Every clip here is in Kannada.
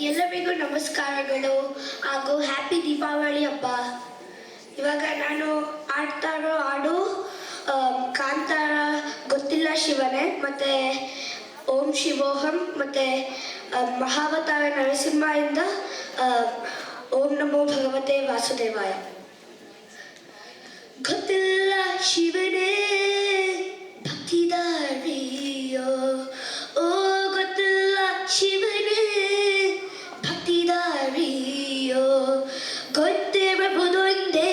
ಎಲ್ಲರಿಗೂ ನಮಸ್ಕಾರಗಳು ಹಾಗೂ ಹ್ಯಾಪಿ ದೀಪಾವಳಿ ಹಬ್ಬ. ಇವಾಗ ನಾನು ಆಡ್ತಾ ಇರೋ ಹಾಡು ಕಾಂತಾರ ಗೊತ್ತಿಲ್ಲ ಶಿವನೇ, ಮತ್ತು ಓಂ ಶಿವೋಹಂ, ಮತ್ತು ಮಹಾವತಾರ ನರಸಿಂಹದಿಂದ ಓಂ ನಮೋ ಭಗವತೆ ವಾಸುದೇವಾಯ. ಗೊತ್ತಿಲ್ಲ ಶಿವನೇ ಭಕ್ತಿದಾರಿಯೋ, ಓ ಗೊತ್ತಿಲ್ಲ ಶಿವನೇ ಭಕ್ತಿದಾರಿಯೋ, ಗೊತ್ತಿರಬಹುದೊಂದೇ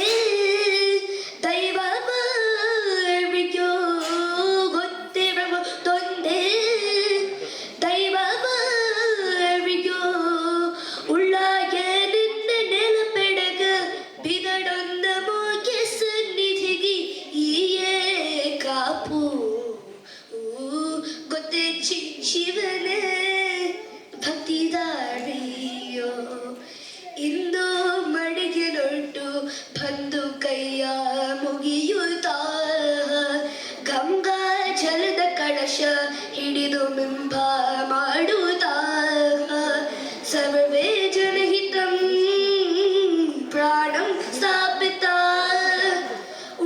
ದೈವ ಮಾರ್ಗೋ, ಗೊತ್ತಿರಬಹುದೊಂದೇ ದೈವ ಮಾರ್ಗೋ, ಉಳ್ಳಾಗೆ ನಿನ್ನ ನೆಲಪೆಡಗ ಬಿದಡೊಂದ ಮೋಗೆ ಸನ್ನಿಧಿಗೆ ಈಯೇ ಕಾಪು, ಗೊತ್ತೇ ಶಿವನೇ ಭಕ್ತಿದಾರಿಯೋ. ಇಂದು ಮಡಿಗೆ ನೊಟ್ಟು ಬಂದು ಕೈಯ ಮುಗಿಯುತ್ತ ಗಂಗಾ ಜಲದ ಕಳಶ ಹಿಡಿದು ಬಿಂಬ ಮಾಡುತ್ತ ಸರ್ವೇ ಜನಹಿತಂ ಪ್ರಾಣಂ ಸ್ಥಾಪಿತ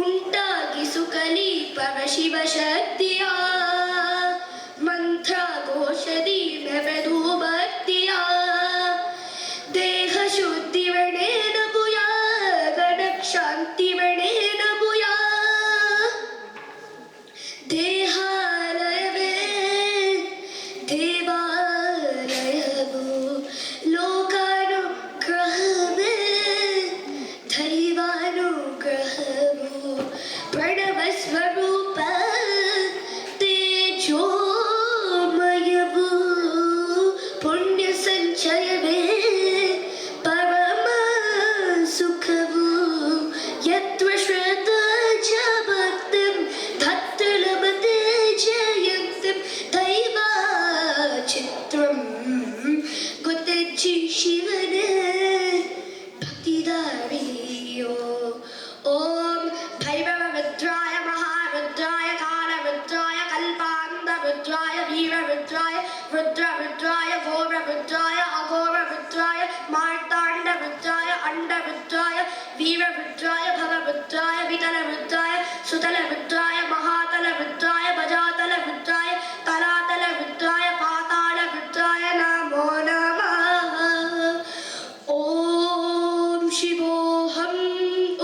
ಉಂಟಾಗಿಸು ಕಲಿ ಪರಶಿವ ಶಕ್ತಿಯ ಮಂತ್ರ ಘೋಷದಿ ಮೆರೆದು ಭಕ್ತಿಯ ದೇಹ ಶುದ್ಧಿ ವೆಣೆ ನಭುಯ ಗಣಕ್ ಶಾಂತಿ ವೆಣೆ ನಭುಯ ದೇಹಾಲಯವೇ ದೇವಾಲಯವು ಲೋಕಾನುಗ್ರಹವೇ ದೈವಾನುಗ್ರಹವು ಪ್ರಣವ ಸ್ವರೂಪ ತೇಜೋಮಯವು ಪುಣ್ಯ ಸಂಚಯವೇ ಪರಮ ಸುಖವು ಯತ್ರ ಶ್ರದ್ಧಾ ಚ ಭಕ್ತಿಂ ತತ್ತಲಭತೆ ಜಯಂತಿಂ ದೈವ ಚಿತ್ರಂ, ಗೊತ್ತೇ ಶಿವನೇ ಭಕ್ತಿದಾರಿಯೋ. ಓಂ ಭೈರವ ರುದ್ರಾಯ ಮಹಾರುದ್ರಾಯ ಕಾಲರುದ್ರಾಯ ಕಲ್ಪಾಂತ ರುದ್ರಾಯ ವೀರರುದ್ರಾಯ ರುದ್ರ ರುದ್ರಾಯ ಘೋರ ರುದ್ರಾಯ ಅಘೋರ ರುದ್ರಾಯ ಮಾರ್ತಾಂಡ ರುದ್ರಾಯ ಅಂಡ ರುದ್ರಾಯ ವೀರ ರುದ್ರಾಯ ಭವ ರುದ್ರಾಯ ವಿತಲ ರುದ್ರಾಯ ಸುತಲ ರುದ್ರಾಯ ಮಹಾತಲ ರುದ್ರಾಯ ಭಜಾತಲ ರುದ್ರಾಯ ತಲಾತಲ ರುದ್ರಾಯ ಪಾತಾಳ ರುದ್ರಾಯ ನಮೋ ನಮಃ. ಓಂ ಶಿವೋಹಂ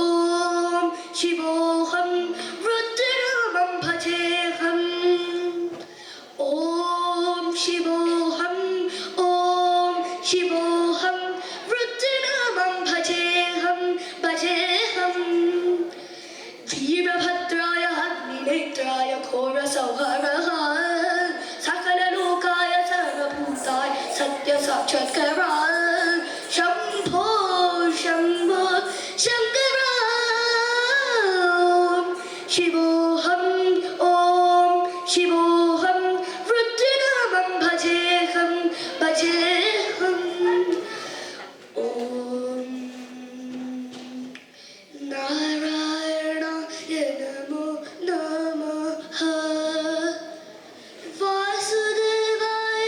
ಓಂ ಶಿವೋಹಂ ರುದ್ರನಾಮಂ ಭಜೇಹಂ. ಓಂ ಶಿವೋಹಂ ಓಂ ಶಿವೋಹಂ ರುದ್ರನಾಮಂ ಭಜೇಹಂ ಭಜೇಹಂ. ವೀರಭದ್ರಾಯ ಅಗ್ನಿನೇತ್ರಾಯ ಘೋರ ಸಂಹಾರಃ ಸಕಲ ಲೋಕಾಯ ಸರ್ವಭೂತಾಯ ಸತ್ಯ ಸಾಕ್ಷಾತ್ಕಾರ ಶಂಭೋ ಶಂಭೋ ಶಂಕರ. ಶಿವೋಹಂ ಓಂ ಶಿವೋಹಂ ರುದ್ರನಾಮಂ ಭಜೇಹಂ ಭಜೇಹಂ. ಓಂ ನಾರಾಯಣಾಯ ನಮೋ ನಮಃ, ವಾಸುದೇವಾಯ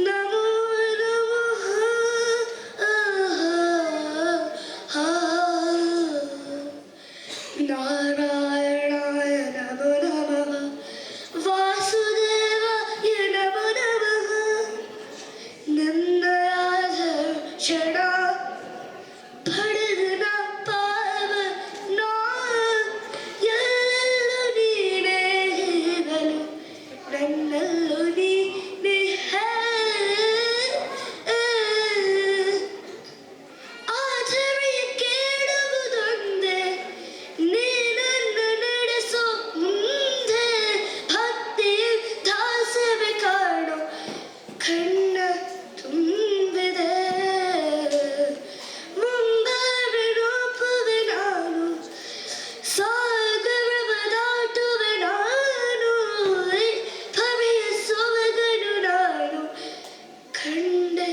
ನಮೋ ನಮಃ. ನಾರಾಯಣಾಯ ನಮೋ ನಮಃ, ವಾಸುದೇವಾಯ ನಮೋ ನಮಃ. ನನ್ನಯಾದ ಕ್ಷಣ ಪಡೆದ ಪಾವ ನಾ ಎಲ್ಲೆಲ್ಲೂ ನೀನೇ ಹೇಗಲು ನನ್ನಲ್ಲೂ ನೀನೇ ಆದರೆ ಕೇಳುವುದೊಂದೇ ನೀನನ್ನ ನಡೆಸೋ ಮುಂದೆ ಭಕ್ತಿ ದಾಸವೇ ಕಾಣು ಕಣ್ಣ ತುಂಬಿದೆ ಮುಂಗಾರು ರೂಪವೇ ನಾನು ಸಾಗರವ ದಾಟುವೆ ನಾನು ಭವಿಯ ಸೊಬಗನು ನಾನು ಕಂಡೆ